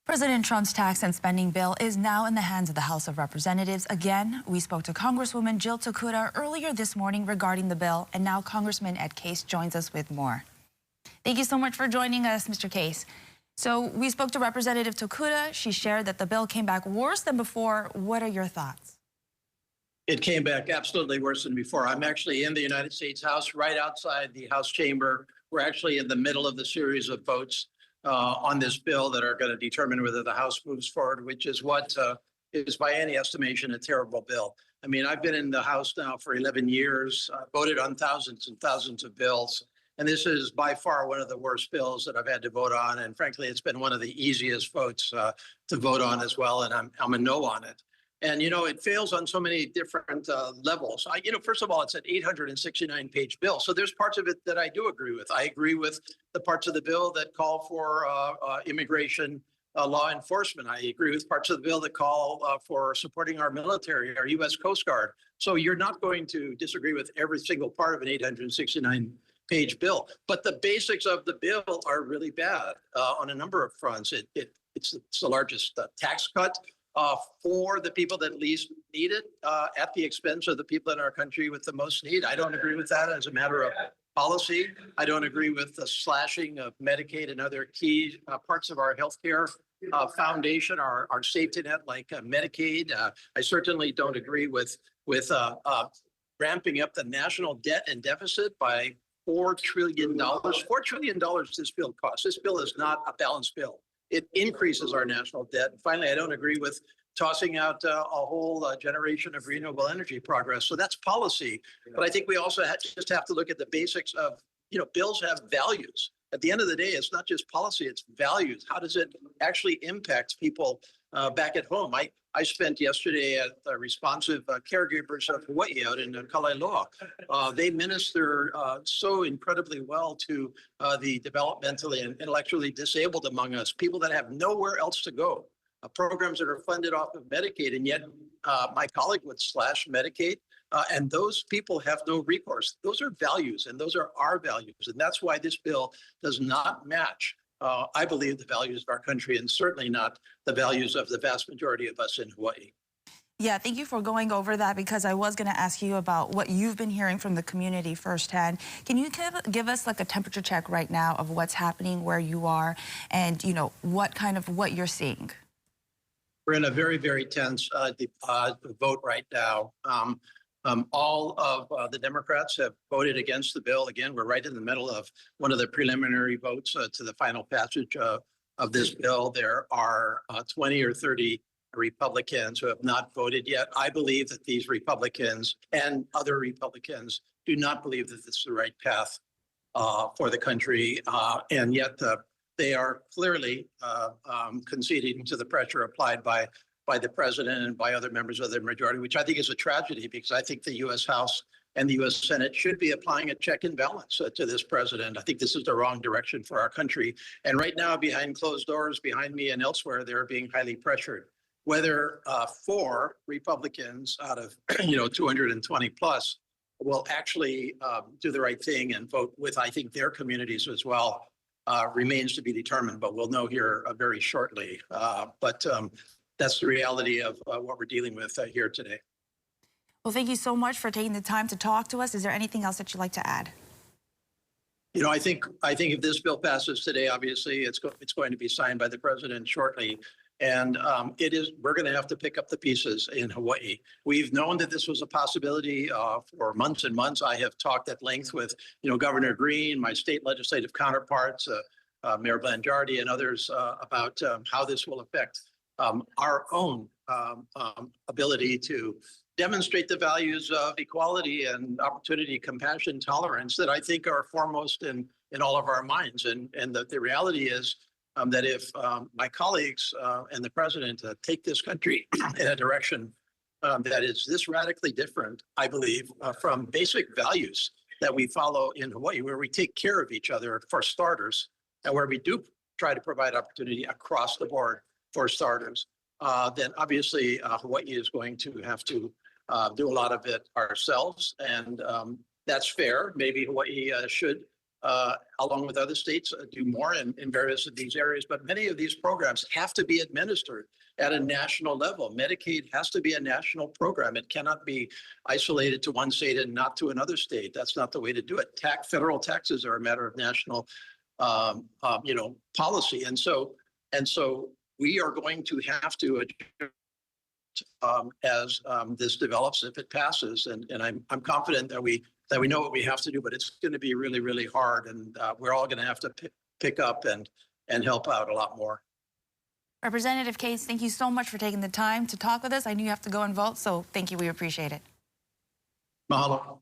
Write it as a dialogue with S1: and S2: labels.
S1: President Trump's tax and spending bill is now in the hands of the House of Representatives. Again, we spoke to Congresswoman Jill Tokuda earlier this morning regarding the bill, and now Congressman Ed Case joins us with more. Thank you so much for joining us, Mr. Case. So we spoke to Representative Tokuda. She shared that the bill came back worse than before. What are your thoughts?
S2: It came back absolutely worse than before. I'm actually in the United States House, right outside the House chamber. We're actually in the middle of the series of votes on this bill that are going to determine whether the House moves forward, which is what is by any estimation a terrible bill. I mean, I've been in the House now for 11 years, voted on thousands and thousands of bills, and this is by far one of the worst bills that I've had to vote on. And frankly, it's been one of the easiest votes to vote on as well, and I'm a no on it. And, you know, it fails on so many different levels. First of all, it's an 869-page bill. So there's parts of it that I do agree with. I agree with the parts of the bill that call for immigration law enforcement. I agree with parts of the bill that call for supporting our military, our U.S. Coast Guard. So you're not going to disagree with every single part of an 869-page bill. But the basics of the bill are really bad on a number of fronts. It's the largest tax cut for the people that least need it at the expense of the people in our country with the most need. I don't agree with that as a matter of policy. I don't agree with the slashing of Medicaid and other key parts of our healthcare foundation, our safety net like Medicaid. I certainly don't agree with ramping up the national debt and deficit by $4 trillion. $4 trillion this bill costs. This bill is not a balanced bill. It increases our national debt. And finally, I don't agree with tossing out a whole generation of renewable energy progress. So that's policy. But I think we also just have to look at the basics of, bills have values. At the end of the day, it's not just policy, it's values. How does it actually impact people back at home? I spent yesterday at the Responsive Caregivers of Hawaii out in Kalaeloa. They minister so incredibly well to the developmentally and intellectually disabled among us, people that have nowhere else to go, programs that are funded off of Medicaid, and yet my colleague would slash Medicaid, and those people have no recourse. Those are values, and those are our values, and that's why this bill does not match I believe the values of our country, and certainly not the values of the vast majority of us in Hawaii.
S1: Yeah, thank you for going over that, because I was going to ask you about what you've been hearing from the community firsthand. Can you give us like a temperature check right now of what's happening where you are, and what you're seeing?
S2: We're in a very, very tense vote right now. All of the Democrats have voted against the bill. Again, we're right in the middle of one of the preliminary votes to the final passage of this bill. There are 20 or 30 Republicans who have not voted yet. I believe that these Republicans and other Republicans do not believe that this is the right path for the country. And yet they are clearly conceding to the pressure applied by the president and by other members of the majority, which I think is a tragedy, because I think the U.S. House and the U.S. Senate should be applying a check and balance to this president. I think this is the wrong direction for our country. And right now, behind closed doors, behind me and elsewhere, they're being highly pressured. Whether 4 Republicans out of 220 plus will actually do the right thing and vote with, I think, their communities as well remains to be determined. But we'll know here very shortly. That's the reality of what we're dealing with here today.
S1: Well, thank you so much for taking the time to talk to us. Is there anything else that you'd like to add?
S2: I think if this bill passes today, obviously it's going to be signed by the president shortly. And we're going to have to pick up the pieces in Hawaii. We've known that this was a possibility for months and months. I have talked at length with, Governor Green, my state legislative counterparts, Mayor Blangiardi, and others about how this will affect our own ability to demonstrate the values of equality and opportunity, compassion, tolerance that I think are foremost in all of our minds. And the reality is that if my colleagues and the president take this country in a direction that is this radically different, I believe, from basic values that we follow in Hawaii, where we take care of each other for starters, and where we do try to provide opportunity across the board for starters, then obviously Hawaii is going to have to do a lot of it ourselves. And that's fair. Maybe Hawaii should along with other states, do more in various of these areas. But many of these programs have to be administered at a national level. Medicaid has to be a national program. It cannot be isolated to one state and not to another state. That's not the way to do it. Federal taxes are a matter of national, policy. And so we are going to have to adjust as this develops if it passes. And I'm confident that we know what we have to do, but it's going to be really, really hard. And we're all going to have to pick up and help out a lot more.
S1: Representative Case, thank you so much for taking the time to talk with us. I knew you have to go and vote, so thank you. We appreciate it.
S2: Mahalo.